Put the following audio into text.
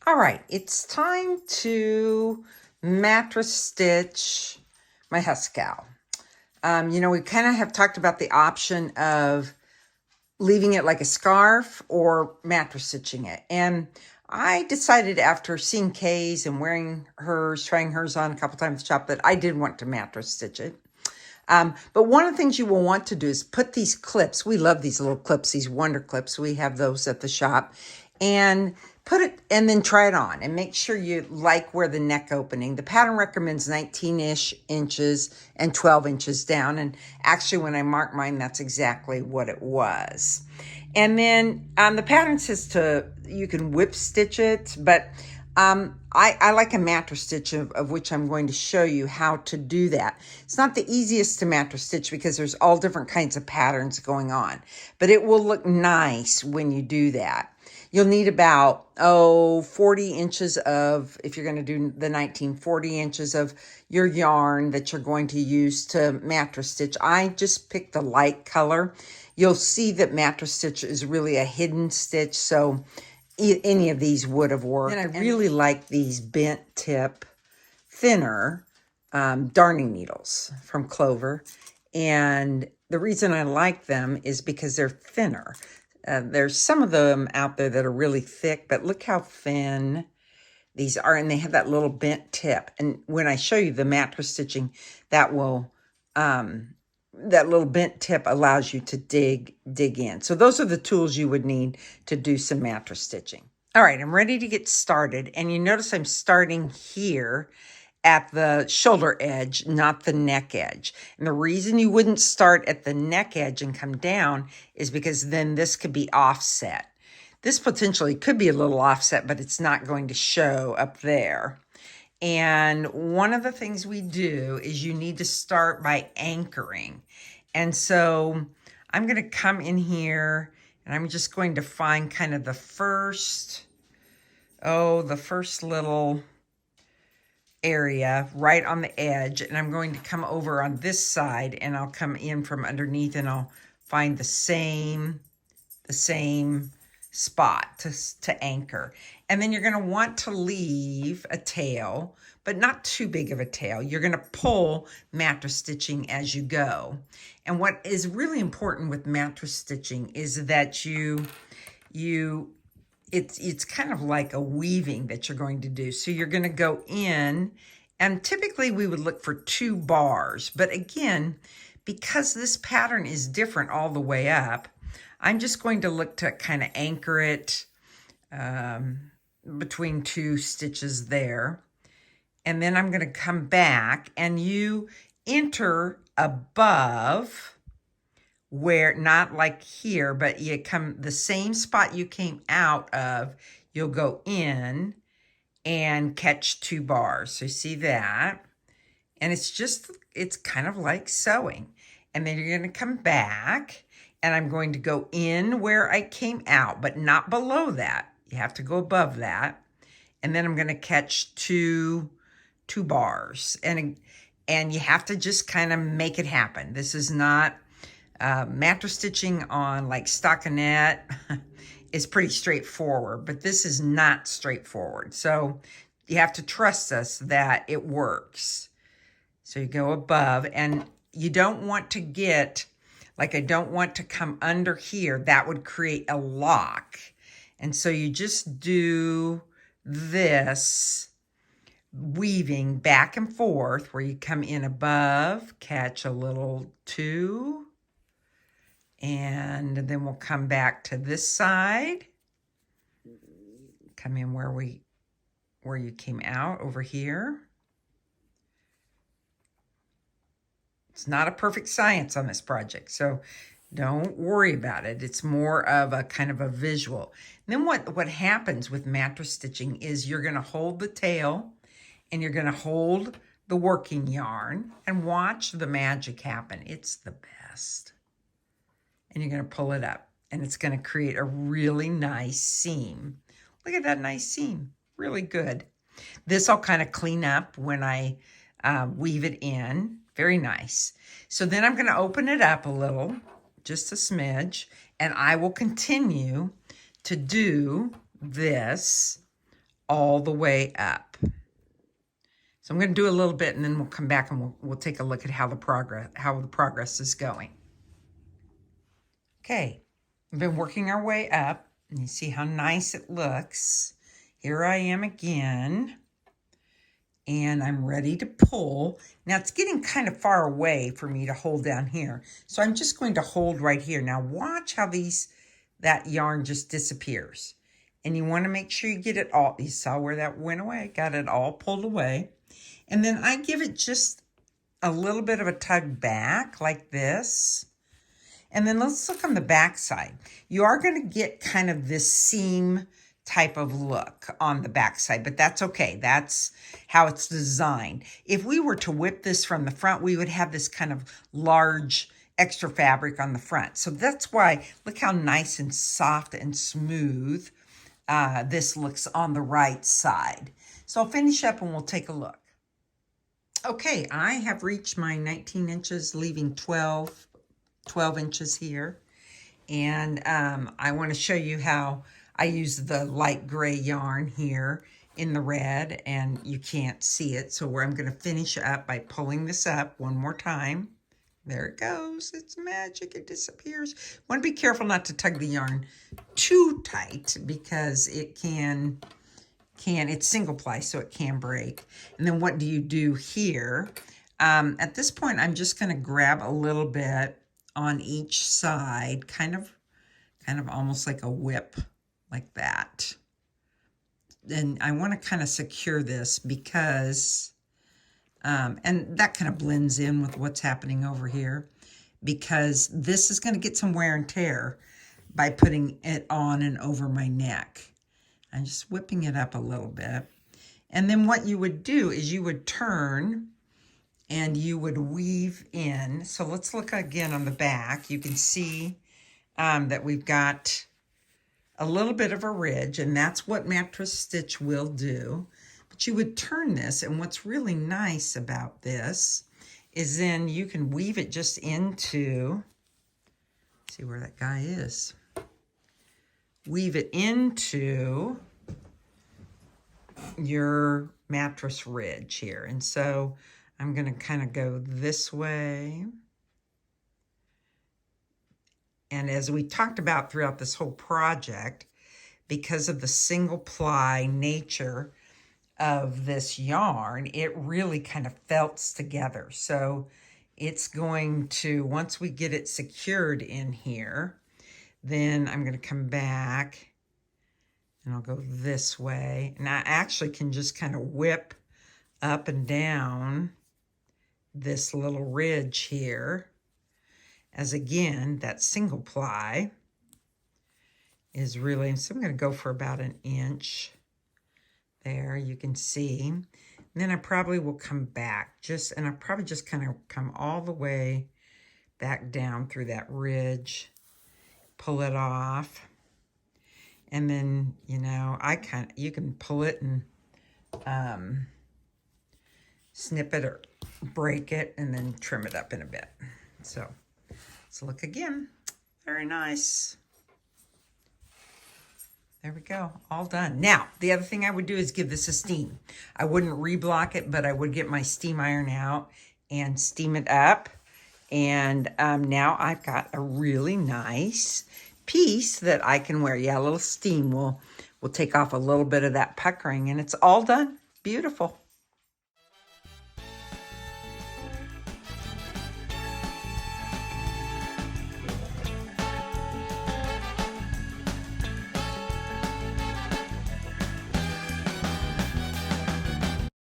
All right, it's time to mattress stitch my HusKAL. We kind of have talked about the option of leaving it like a scarf or mattress stitching it. And I decided after seeing Kay's and wearing hers, trying hers on a couple times at the shop, that I did want to mattress stitch it. But one of the things you will want to do is put these clips. We love these little clips, these wonder clips. We have those at the shop. And put it, and then try it on and make sure you like where the neck opening. The pattern recommends 19-ish inches and 12 inches down. And actually when I marked mine, that's exactly what it was. And then the pattern says you can whip stitch it, but I like a mattress stitch of which I'm going to show you how to do that. It's not the easiest to mattress stitch because there's all different kinds of patterns going on, but it will look nice when you do that. You'll need about, 40 inches of, if you're going to do the 40 inches of your yarn that you're going to use to mattress stitch. I just picked the light color. You'll see that mattress stitch is really a hidden stitch, so any of these would have worked. And I really like these bent tip thinner darning needles from Clover. And the reason I like them is because they're thinner. There's some of them out there that are really thick, but look how thin these are. And they have that little bent tip. And when I show you the mattress stitching, that will, that little bent tip allows you to dig in. So those are the tools you would need to do some mattress stitching. All right, I'm ready to get started. And you notice I'm starting here at the shoulder edge, not the neck edge. And the reason you wouldn't start at the neck edge and come down is because then this could be offset. This potentially could be a little offset, but it's not going to show up there. And one of the things we do is you need to start by anchoring. And so I'm going to come in here and I'm just going to find kind of the first little area right on the edge, and I'm going to come over on this side and I'll come in from underneath and I'll find the same spot to anchor. And then you're going to want to leave a tail, but not too big of a tail. You're going to pull mattress stitching as you go. And what is really important with mattress stitching is that it's kind of like a weaving that you're going to do. So you're going to go in, and typically we would look for 2 bars. But again, because this pattern is different all the way up, I'm just going to look to kind of anchor it between 2 stitches there. And then I'm going to come back, and you enter above where, not like here, but you come the same spot you came out of, you'll go in and catch 2 bars. So you see that? And it's kind of like sewing. And then you're going to come back, and I'm going to go in where I came out, but not below that. You have to go above that. And then I'm going to catch two bars. And you have to just kind of make it happen. This is not mattress stitching on like stockinette is pretty straightforward, but this is not straightforward. So you have to trust us that it works. So you go above, and you don't want to get, like, I don't want to come under here. That would create a lock. And so you just do this weaving back and forth where you come in above, catch a little 2, and then we'll come back to this side, come in where you came out over here. It's not a perfect science on this project, so don't worry about it. It's more of a kind of a visual. And then what happens with mattress stitching is you're going to hold the tail and you're going to hold the working yarn and watch the magic happen. It's the best. And you're going to pull it up, and it's going to create a really nice seam. Look at that nice seam. Really good. This I'll kind of clean up when I weave it in. Very nice. So then I'm going to open it up a little, just a smidge, and I will continue to do this all the way up. So I'm going to do a little bit, and then we'll come back and we'll take a look at how the progress is going. Okay, we've been working our way up, and you see how nice it looks. Here I am again, and I'm ready to pull. Now it's getting kind of far away for me to hold down here, so I'm just going to hold right here. Now watch how that yarn just disappears. And you want to make sure you get it all. You saw where that went away. Got it all pulled away. And then I give it just a little bit of a tug back like this. And then let's look on the back side. You are going to get kind of this seam type of look on the back side, but that's okay. That's how it's designed. If we were to whip this from the front, we would have this kind of large extra fabric on the front. So that's why, look how nice and soft and smooth this looks on the right side. So I'll finish up and we'll take a look. Okay, I have reached my 19 inches, leaving 12 inches here. And I want to show you how I use the light gray yarn here in the red, and you can't see it. So where I'm going to finish up by pulling this up one more time. There it goes. It's magic. It disappears. Want to be careful not to tug the yarn too tight because it it's single ply, so it can break. And then what do you do here? At this point, I'm just going to grab a little bit on each side, kind of almost like a whip, like that. And I want to kind of secure this because, and that kind of blends in with what's happening over here, because this is going to get some wear and tear by putting it on and over my neck. I'm just whipping it up a little bit. And then what you would do is you would turn and you would weave in. So let's look again on the back. You can see that we've got a little bit of a ridge, and that's what Mattress Stitch will do. But you would turn this, and what's really nice about this is then you can weave it just into, see where that guy is. Weave it into your mattress ridge here. And so I'm going to kind of go this way. And as we talked about throughout this whole project, because of the single ply nature of this yarn, it really kind of felts together. So it's going to, once we get it secured in here, then I'm going to come back and I'll go this way. And I actually can just kind of whip up and down this little ridge here, as again, that single ply is really, so I'm going to go for about an inch there, you can see. And then I probably will come back and I'll probably just kind of come all the way back down through that ridge, pull it off. And then, you know, you can pull it and snip it or break it and then trim it up in a bit. So let's look again. Very nice. There we go, all done. Now, the other thing I would do is give this a steam. I wouldn't reblock it, but I would get my steam iron out and steam it up. And now I've got a really nice piece that I can wear. Yeah, a little steam will take off a little bit of that puckering, and it's all done. Beautiful.